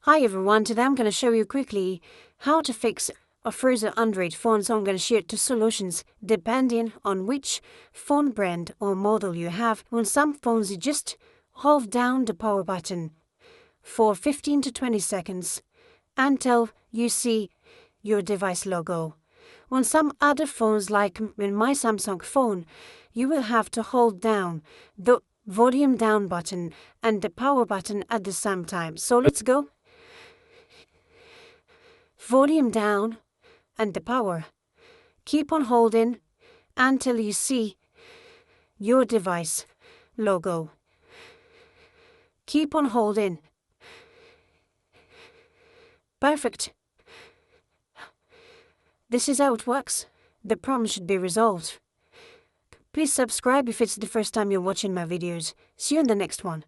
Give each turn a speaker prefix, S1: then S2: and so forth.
S1: Hi everyone, today I'm going to show you quickly how to fix a frozen Android phone. So I'm going to share two solutions depending on which phone brand or model you have. On some phones you just hold down the power button for 15 to 20 seconds until you see your device logo. On some other phones, like in my Samsung phone, you will have to hold down the volume down button and the power button at the same time. So let's go. Volume down and the power. Keep on holding until you see your device logo. Keep on holding. Perfect. This is how it works. The problem should be resolved. Please subscribe if it's the first time you're watching my videos. See you in the next one.